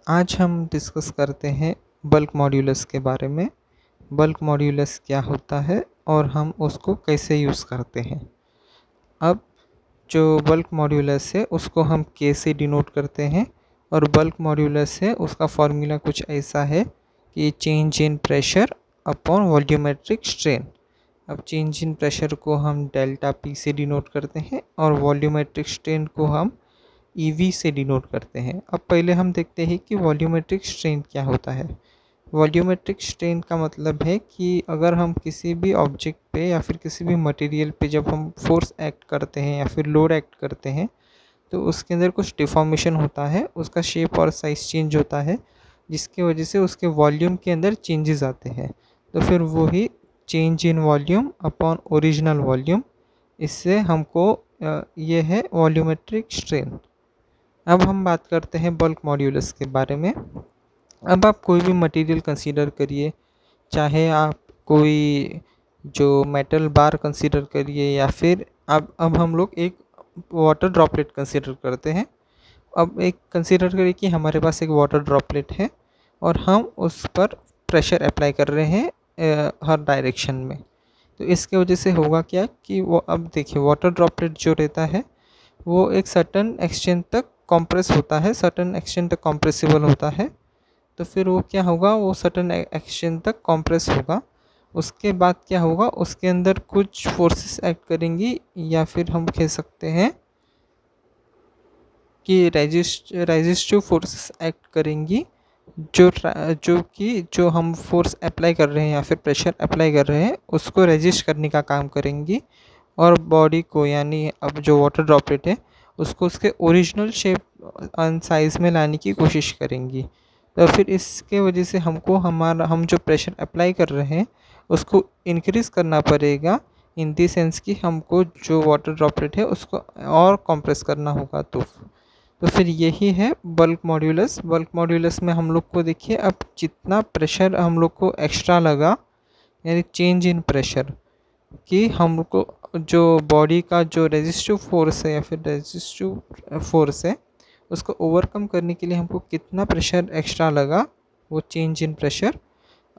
आज हम डिस्कस करते हैं बल्क मॉड्यूलस के बारे में। बल्क मॉड्यूलस क्या होता है और हम उसको कैसे यूज़ करते हैं। अब जो बल्क मॉड्यूलस है उसको हम के से डिनोट करते हैं और बल्क मॉड्यूलस है उसका फॉर्मूला कुछ ऐसा है कि change in pressure upon volumetric strain. अब चेंज इन प्रेशर को हम डेल्टा पी से डिनोट करते हैं और वॉल्यूमेट्रिक स्ट्रेन को हम ईवी से डिनोट करते हैं। अब पहले हम देखते हैं कि वॉल्यूमेट्रिक स्ट्रेन क्या होता है। वॉल्यूमेट्रिक स्ट्रेन का मतलब है कि अगर हम किसी भी ऑब्जेक्ट पे या फिर किसी भी मटेरियल पे जब हम फोर्स एक्ट करते हैं या फिर लोड एक्ट करते हैं तो उसके अंदर कुछ डिफॉर्मेशन होता है, उसका शेप और साइज़ चेंज होता है, जिसकी वजह से उसके वॉल्यूम के अंदर चेंजेस आते हैं। तो फिर वही change in volume upon original volume, इससे हमको ये है वॉल्यूमेट्रिक स्ट्रेन। अब हम बात करते हैं बल्क मॉड्यूलस के बारे में। अब आप कोई भी मटेरियल कंसीडर करिए, चाहे आप कोई जो मेटल बार कंसीडर करिए या फिर अब हम लोग एक वाटर ड्रॉपलेट कंसीडर करते हैं। अब एक कंसीडर करिए कि हमारे पास एक वाटर ड्रॉपलेट है और हम उस पर प्रेशर अप्लाई कर रहे हैं हर डायरेक्शन में। तो इसके वजह से होगा क्या कि वो, अब देखिए वाटर ड्रॉपलेट जो रहता है वो एक सर्टन एक्सटेंट तक कॉम्प्रेस होता है, सर्टन एक्सटेंट तक कॉम्प्रेसिबल होता है। तो फिर वो क्या होगा, वो सर्टन एक्सटेंट तक कॉम्प्रेस होगा। उसके बाद क्या होगा, उसके अंदर कुछ फोर्सेस एक्ट करेंगी या फिर हम कह सकते हैं कि रेजिस्टिव फोर्सेस एक्ट करेंगी, जो हम फोर्स अप्लाई कर रहे हैं या फिर प्रेशर अप्लाई कर रहे हैं उसको रेजिस्ट करने का काम करेंगी और बॉडी को, यानी अब जो वाटर ड्रॉपलेट है उसको उसके ओरिजिनल शेप एंड साइज़ में लाने की कोशिश करेंगी। तो फिर इसके वजह से हम जो प्रेशर अप्लाई कर रहे हैं उसको इंक्रीज़ करना पड़ेगा, इन दी सेंस कि हमको जो वाटर ड्रॉपलेट है उसको और कंप्रेस करना होगा। तो फिर यही है बल्क मॉड्यूलस। बल्क मॉड्यूलस में हम लोग को देखिए, अब जितना प्रेशर हम लोग को एक्स्ट्रा लगा, यानी चेंज इन प्रेशर, कि हमको जो बॉडी का जो रेजिस्टिव फोर्स है या फिर रेजिस्टिव फोर्स है उसको ओवरकम करने के लिए हमको कितना प्रेशर एक्स्ट्रा लगा, वो change in pressure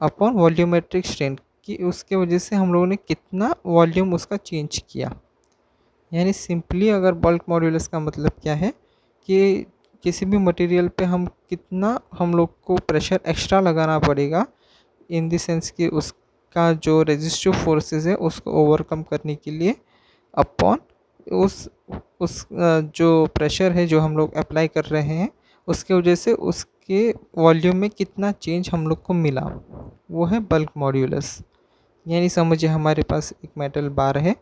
upon volumetric strain, कि उसके वजह से हम लोगों ने कितना वॉल्यूम उसका चेंज किया। यानी सिंपली अगर बल्क मॉड्यूलस का मतलब क्या है कि किसी भी मटेरियल पे हम लोग को प्रेशर एक्स्ट्रा लगाना पड़ेगा, इन द सेंस कि उसका जो रेजिस्टिव फोर्सेस है उसको ओवरकम करने के लिए, अपॉन जो प्रेशर है जो हम लोग अप्लाई कर रहे हैं उसके वजह से उसके वॉल्यूम में कितना चेंज हम लोग को मिला, वो है बल्क मॉड्यूलस। यानी समझिए हमारे पास एक मेटल बार है,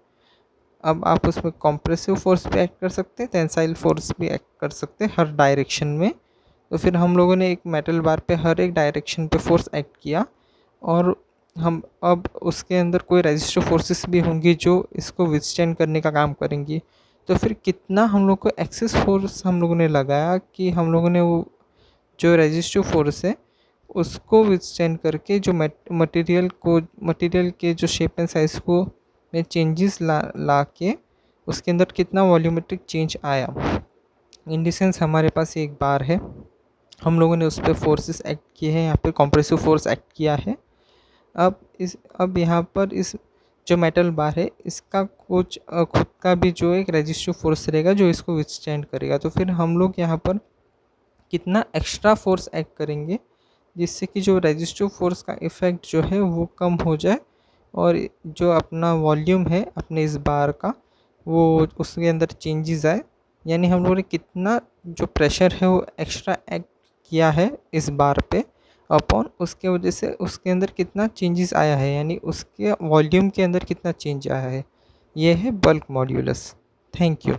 अब आप उसमें कॉम्प्रेसिव फोर्स भी एक्ट कर सकते हैं, टेंसाइल फोर्स भी एक्ट कर सकते हैं हर डायरेक्शन में। तो फिर हम लोगों ने एक मेटल बार पे हर एक डायरेक्शन पे फोर्स एक्ट किया और हम अब उसके अंदर कोई रेजिस्टिव फोर्सेस भी होंगी जो इसको विथस्टैंड करने का काम करेंगी। तो फिर कितना हम लोग को एक्सेस फोर्स हम लोगों ने लगाया कि हम लोगों ने वो जो रेजिस्टिव फोर्स है उसको विथस्टैंड करके जो मटेरियल के जो शेप एंड साइज़ को में चेंजेस ला के उसके अंदर कितना वॉल्यूमेट्रिक चेंज आया। इन द सेंस हमारे पास एक बार है, हम लोगों ने उस पर फोर्सेस एक्ट किए हैं, यहाँ पे कॉम्प्रेसिव फोर्स एक्ट किया है। अब यहाँ पर इस जो मेटल बार है इसका कुछ खुद का भी जो एक रेजिस्टिव फोर्स रहेगा जो इसको विथस्टैंड करेगा। तो फिर हम लोग यहाँ पर कितना एक्स्ट्रा फोर्स एक्ट करेंगे जिससे कि जो रेजिस्टिव फोर्स का इफ़ेक्ट जो है वो कम हो जाए और जो अपना वॉल्यूम है अपने इस बार का वो उसके अंदर चेंजेस आए। यानी हम लोगों ने कितना जो प्रेशर है वो एक्स्ट्रा एक्ट किया है इस बार पे, अपॉन उसके वजह से उसके अंदर कितना चेंजेस आया है, यानी उसके वॉल्यूम के अंदर कितना चेंज आया है। ये है बल्क मॉड्यूलस। Thank you.